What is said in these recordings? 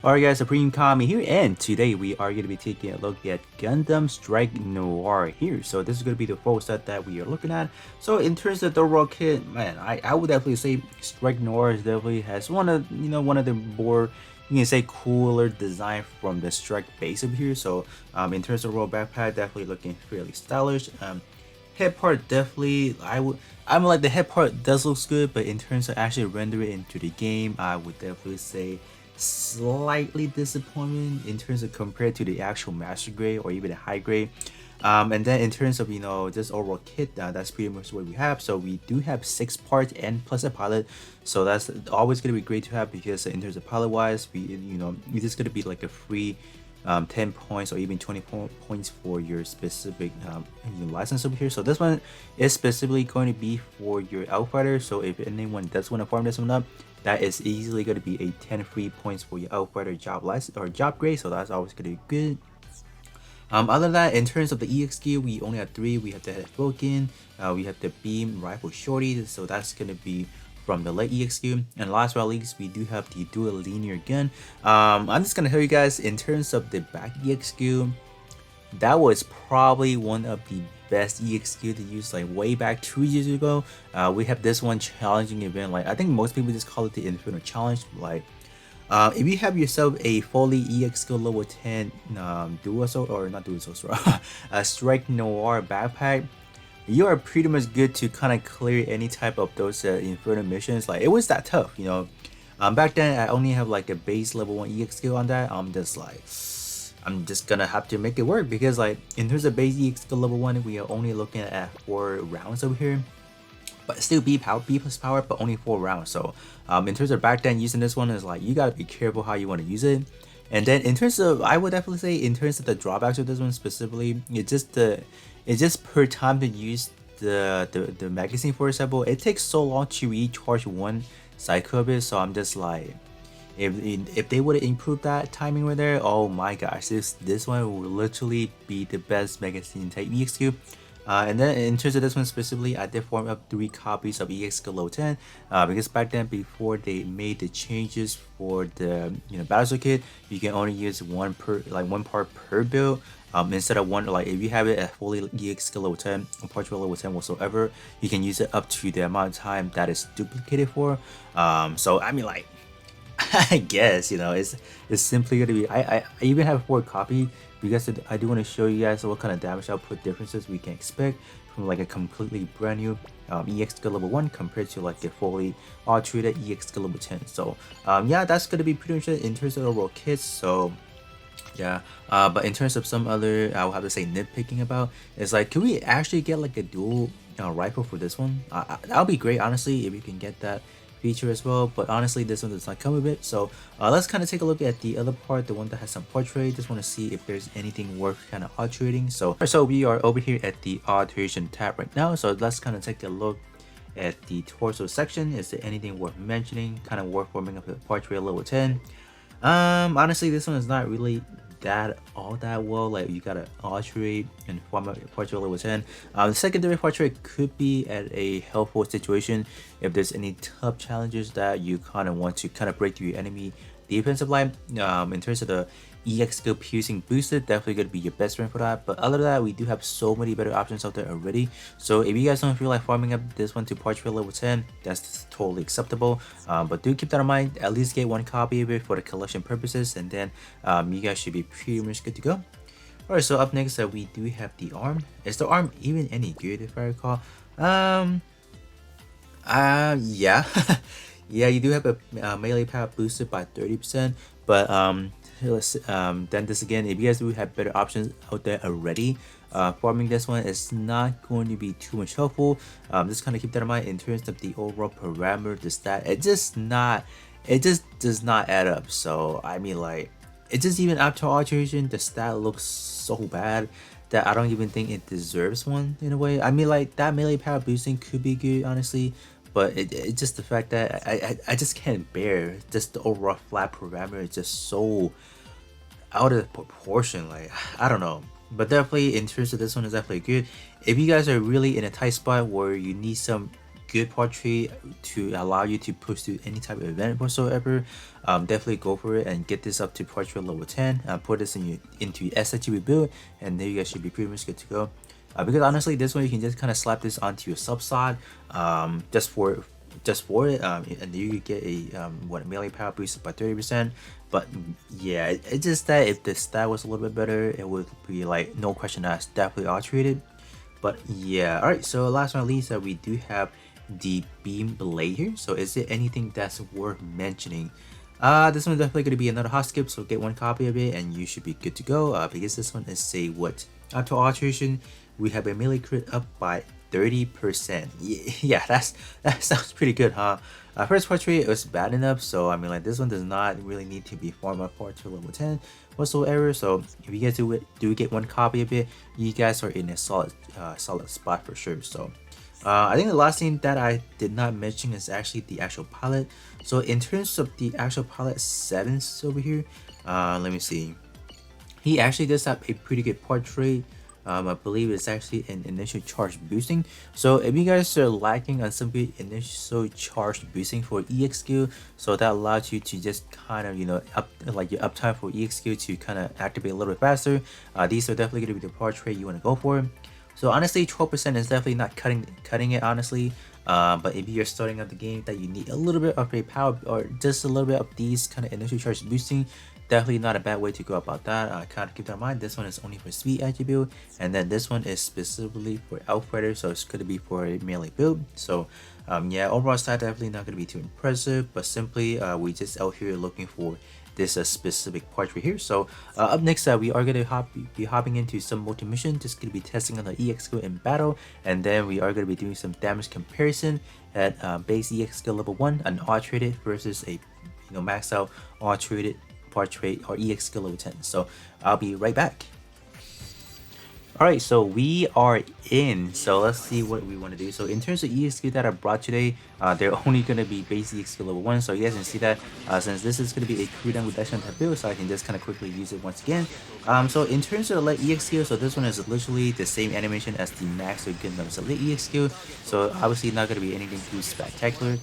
Alright guys, Supreme Kami here, and today we are going to be taking a look at Gundam Strike Noir here. So this is going to be the full set that we are looking at. So in terms of the overall kit, man, I would definitely say Strike Noir definitely has one of the more, you can say, cooler design from the Strike base up here. So in terms of overall backpack, definitely looking fairly stylish. Head part definitely, I'm like, the head part does look good, but in terms of actually rendering it into the game, I would definitely say slightly disappointing in terms of compared to the actual master grade or even the high grade. And then in terms of this overall kit, that's pretty much what we have. So we do have 6 parts and plus a pilot, so that's always gonna be great to have, because in terms of pilot wise, it's just gonna be like a free 10 points or even 20 points for your specific license over here. So this one is specifically going to be for your Outfighter. So if anyone does want to farm this one up, that is easily going to be a 10 free points for your Outfighter job license or job grade. So that's always going to be good. Other than that, in terms of the EX gear, we only have 3. We have the head Vulcan, we have the beam rifle shorty, so that's gonna be from the late EX gear. And last but not least, we do have the dual linear gun. I'm just gonna tell you guys, in terms of the back EX gear, that was probably one of the best EX gear to use, like way back 2 years ago. We have this one challenging event, like I think most people just call it the Inferno Challenge. Like if you have yourself a fully EX skill level 10 dual assault, or not dual assault, a Strike Noir backpack, you are pretty much good to kind of clear any type of those Inferno missions. Like, it was that tough, you know. Back then I only have like a base level 1 EX skill on that. I'm just gonna have to make it work, because like in terms of base EX skill level 1, we are only looking at 4 rounds over here, but still B plus power, but only 4 rounds. So in terms of back then, using this one is like, you gotta be careful how you want to use it. And then in terms of, I would definitely say, in terms of the drawbacks of this one specifically, it's just per time to use the magazine. For example, it takes so long to recharge one cycle of it. So I'm just like, if they would have improved that timing right there, oh my gosh, this one will literally be the best magazine type EXQ. And then in terms of this one specifically, I did form up 3 copies of EX Glow 10, because back then, before they made the changes for the battle kit, you can only use one part per build. Instead of one, like if you have it at fully EX level 10 or partial level 10 whatsoever, you can use it up to the amount of time that is duplicated for. So I mean, like, I guess it's simply gonna be. I even have a 4 copy, because I do want to show you guys what kind of damage output differences we can expect from like a completely brand new EX skill level 1 compared to like a fully treated EX skill level 10. So yeah, that's gonna be pretty much it in terms of overall kits. So yeah, but in terms of some other, I will have to say, nitpicking about, is like, can we actually get like a dual rifle for this one? That would be great, honestly, if you can get that feature as well. But honestly, this one does not come with it. So let's kind of take a look at the other part, the one that has some portrait. Just want to see if there's anything worth kind of alterating. So we are over here at the alteration tab right now. So let's kind of take a look at the torso section. Is there anything worth mentioning, kind of worth forming up a portrait level 10? Honestly, this one is not really all that well. Like, you gotta alterate and form a portrait level 10. The secondary portrait could be at a helpful situation if there's any tough challenges that you kind of want to kind of break through your enemy defensive line. In terms of the EX skill piercing boosted, definitely gonna be your best friend for that. But other than that, we do have so many better options out there already. So if you guys don't feel like farming up this one to portrait level 10, that's totally acceptable. But do keep that in mind. At least get 1 copy of it for the collection purposes, and then you guys should be pretty much good to go. Alright, so up next, we do have the arm. Is the arm even any good, if I recall? Yeah. Yeah, you do have a melee power boosted by 30%, but then this again, if you guys do have better options out there already, farming this one is not going to be too much helpful. Just kind of keep that in mind. In terms of the overall parameter, the stat, it just does not add up. So I mean, like, it just, even after alteration, the stat looks so bad that I don't even think it deserves one in a way. I mean, like, that melee power boosting could be good, honestly, but it's just the fact that I just can't bear just the overall flat parameter. It's just so out of proportion. Like, I don't know. But definitely, in terms of this one, is definitely good. If you guys are really in a tight spot where you need some good portrait to allow you to push through any type of event whatsoever, definitely go for it and get this up to portrait level 10. Put this into SHU build, and there you guys should be pretty much good to go. Because honestly, this one you can just kind of slap this onto your sub slot, just for it, and you get a what melee power boosted by 30%. But yeah, it's just that if the stat was a little bit better, it would be like no question asked, definitely all-treated. But yeah, all right. So last but not least, we do have the beam blade here. So is there anything that's worth mentioning? This one's definitely going to be another hot skip, so get one copy of it and you should be good to go. Because this one is say what, after alteration, we have a melee crit up by 30%. Yeah, that sounds pretty good, huh? First portrait was bad enough, so I mean like this one does not really need to be farmed up for to level 10 whatsoever. So if you guys do get one copy of it, you guys are in a solid spot for sure. So I think the last thing that I did not mention is actually the actual pilot. So in terms of the actual pilot settings over here, let me see. He actually does have a pretty good portrait. I believe it's actually an initial charge boosting. So if you guys are lacking on some good initial charge boosting for EX skill, so that allows you to just kind of, you know, up like your uptime for EX skill to kind of activate a little bit faster. These are definitely going to be the portrait you want to go for. So honestly, 12% is definitely not cutting it honestly. But if you're starting out the game that you need a little bit of a power or just a little bit of these kind of initial charge boosting, definitely not a bad way to go about that. Kind of keep that in mind. This one is only for speed attribute, and then this one is specifically for Outfighter, so it's going to be for a melee build. So yeah, overall stat definitely not going to be too impressive, but simply we just out here looking for this specific portrait here. So up next, we are going to be hopping into some multi-mission, just going to be testing on the EX skill in battle, and then we are going to be doing some damage comparison at base EX skill level 1, an all-traded versus a maxed out all-traded portrait or EX skill level 10. So I'll be right back. Alright, so we are in. So let's see what we want to do. So in terms of EX skill that I brought today, they're only going to be base EX skill level 1. So you guys can see that since this is going to be a cooldown reduction type build, so I can just kind of quickly use it once again. So in terms of like EX skill, so this one is literally the same animation as the Max or Gundam's Elite EX skill. So obviously not going to be anything too spectacular.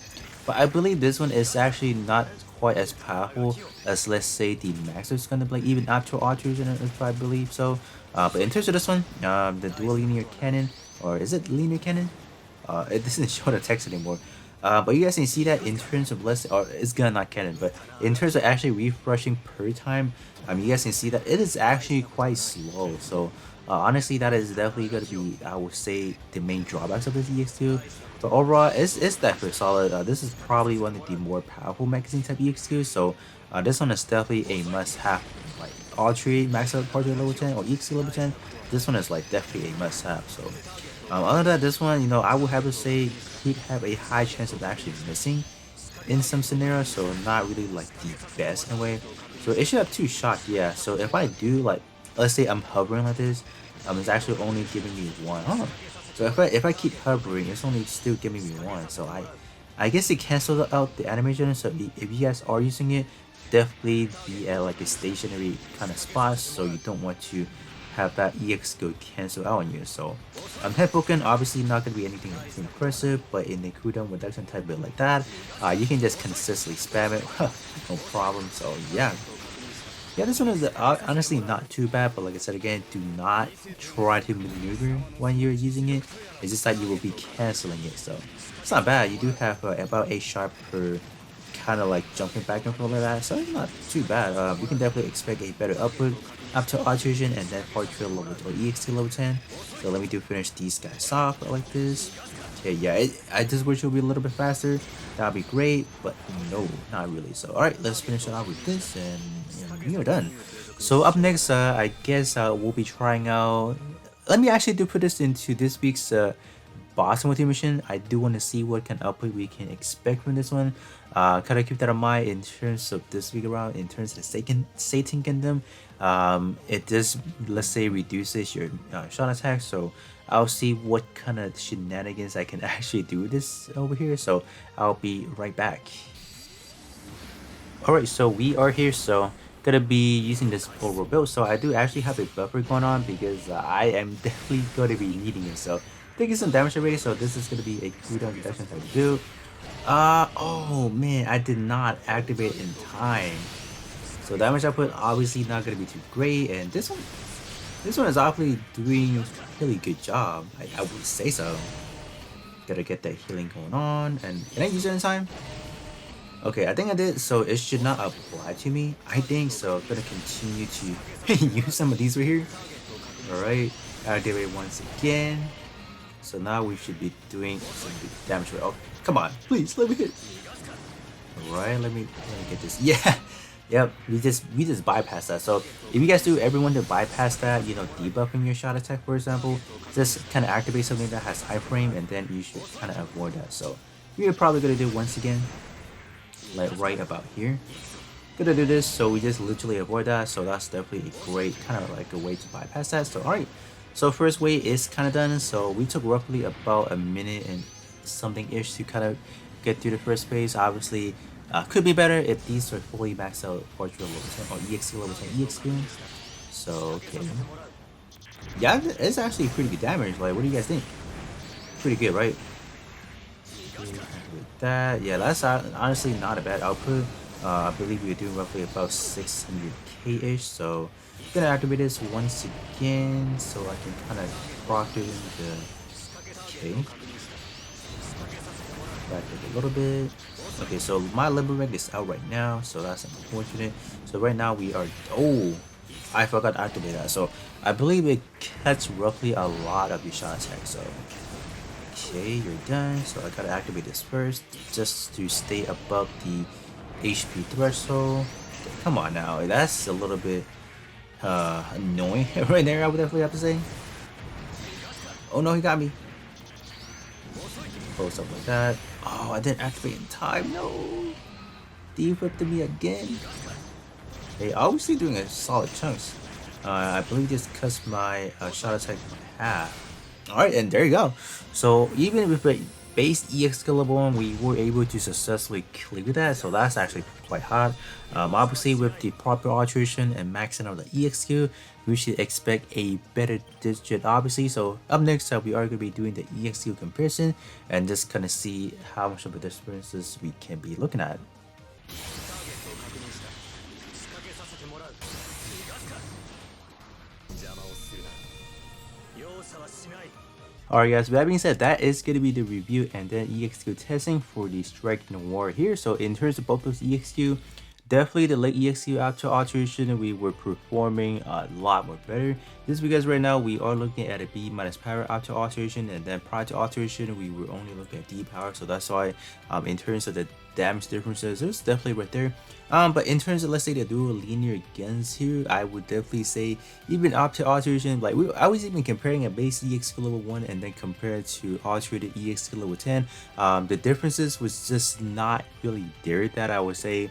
But I believe this one is actually not quite as powerful as, let's say, the Max is gonna be, like, even after Authorization, if I believe so. But in terms of this one, the dual linear cannon, or is it linear cannon? It doesn't show the text anymore. But you guys can see that in terms of or it's gonna not cannon, but in terms of actually refreshing per time, you guys can see that it is actually quite slow. So honestly, that is definitely gonna be, I would say, the main drawbacks of this EX2. But overall, it's definitely solid. This is probably one of the more powerful magazine type EX2. So this one is definitely a must-have. Like all three max out portrait level 10 or EX level 10, this one is like definitely a must-have. So other than that, this one, I would have to say could have a high chance of actually missing in some scenarios. So not really like the best in a way. So it should have 2 shots, yeah. So if I do, like, let's say I'm hovering like this, it's actually only giving me 1. Huh. So if I keep hovering, it's only still giving me 1. So I guess it cancels out the animation. So if you guys are using it, definitely be at like a stationary kind of spot, so you don't want to have that EX skill cancel out on you. So Headpoken obviously not gonna be anything too impressive, but in the cooldown reduction type build like that, you can just consistently spam it, no problem. So yeah, this one is honestly not too bad, but like I said again, do not try to maneuver when you're using it. It's just that you will be canceling it, so it's not bad. You do have about 8 shot per kind of like jumping back and forth like that, so it's not too bad. We can definitely expect a better output after Authorization and then portrait level or EXT level 10. So let me finish these guys off like this. Okay, yeah, I just wish it would be a little bit faster. That'd be great, but no, not really. So alright, let's finish it off with this, and we are done. So up next, I guess we'll be trying out. Let me actually put this into this week's boss multi-mission. I do want to see what kind of output we can expect from this one. Kind of keep that in mind in terms of this week around. In terms of the Satan Gundam, it does, let's say, reduces your shot attack. So I'll see what kind of shenanigans I can actually do with this over here. So I'll be right back. Alright, so we are here. So gonna be using this full build. So I do actually have a buffer going on because I am definitely going to be needing it. So taking some damage already, so this is gonna be a cooldown reduction type build. Oh man, I did not activate in time. So damage output obviously not gonna be too great, and this one is obviously doing a really good job. I would say so. Gotta get that healing going on, and can I use it in time? Okay, I think I did, so it should not apply to me. I think so. I'm gonna continue to use some of these right here. Alright, activate once again. So now we should be doing some good damage. Oh, come on, please let me hit. Alright, let me get this. Yeah, yep. We just bypass that. So if you guys do ever want to bypass that, you know, debuffing your shot attack, for example, just kind of activate something that has iframe, and then you should kind of avoid that. So we're probably gonna do once again, like right about here. Gonna do this, so we just literally avoid that. So that's definitely a great kind of like a way to bypass that. So alright, so first wave is kind of done. So we took roughly about a minute and something ish to kind of get through the first phase. Obviously, could be better if these are fully maxed out Portrait level 10 or EXQ level 10 EXQ. So okay, yeah, it's actually pretty good damage. Like, what do you guys think? Pretty good, right? With that, yeah, that's honestly not a bad output. I believe we're doing roughly about 600k ish. So I'm gonna activate this once again so I can kind of proc it into okay. Back it a little bit. Okay, so my limerick is out right now, so that's unfortunate. So right now we are, oh, I forgot to activate that. So I believe it cuts roughly a lot of your shot attack. So okay, you're done. So I gotta activate this first just to stay above the HP threshold. Come on now, that's a little bit annoying right there, I would definitely have to say. Oh no, he got me. Oh, something like that. Oh, I didn't activate in time. No. Deflected me again. Hey, obviously doing a solid chunks. I believe this cuts my shot attack in half. Alright, and there you go. So even with a base EX skill level 1, we were able to successfully clear that, so that's actually quite hard. Obviously with the proper alteration and maxing out the EX skill, we should expect a better digit obviously. So up next we are going to be doing the EX skill comparison and just kind of see how much of a differences we can be looking at. Alright guys, with that being said, that is going to be the review and then EXQ testing for the Strike Noir here. So in terms of both those EXQ, definitely the late EXQ after alteration, we were performing a lot more better. This is because right now we are looking at a B minus power after alteration, and then prior to alteration we were only looking at D power. So that's why in terms of the damage differences, it's definitely right there. But in terms of, let's say, the dual linear guns here, I would definitely say even after alteration, like I was even comparing a base EX level 1 and then compared to alterated EX level 10. The differences was just not really there that I would say.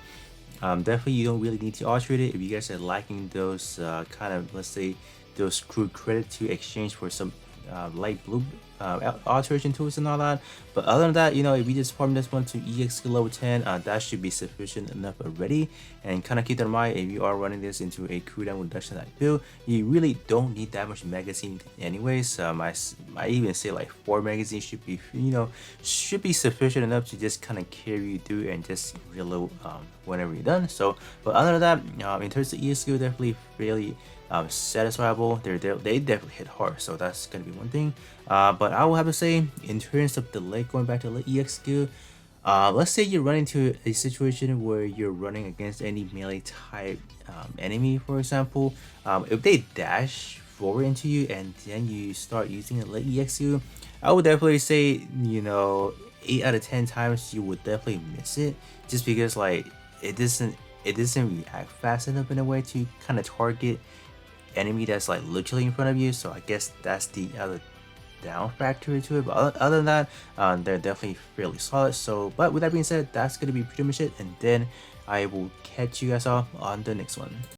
Definitely you don't really need to alterate it if you guys are lacking those kind of, let's say, those crew credit to exchange for some light blue alteration tools and all that. But other than that, you know, if you just farm this one to EX level 10, that should be sufficient enough already. And kind of keep that in mind, if you are running this into a cooldown reduction type build, you really don't need that much magazine anyways. I even say like 4 magazines should be, you know, should be sufficient enough to just kind of carry you through and just reload whenever you're done. So but other than that, in terms of EX skill, definitely really satisfiable. They definitely hit hard, so that's gonna be one thing. But I will have to say, in terms of the leg, going back to the EX skill, let's say you're running to a situation where you're running against any melee type enemy, for example. If they dash forward into you and then you start using a leg EX skill, I would definitely say, you know, 8 out of 10 times you would definitely miss it, just because like it doesn't react fast enough in a way to kind of target enemy that's like literally in front of you. So I guess that's the other down factor to it. But other than that, they're definitely fairly solid. So but with that being said, that's gonna be pretty much it, and then I will catch you guys all on the next one.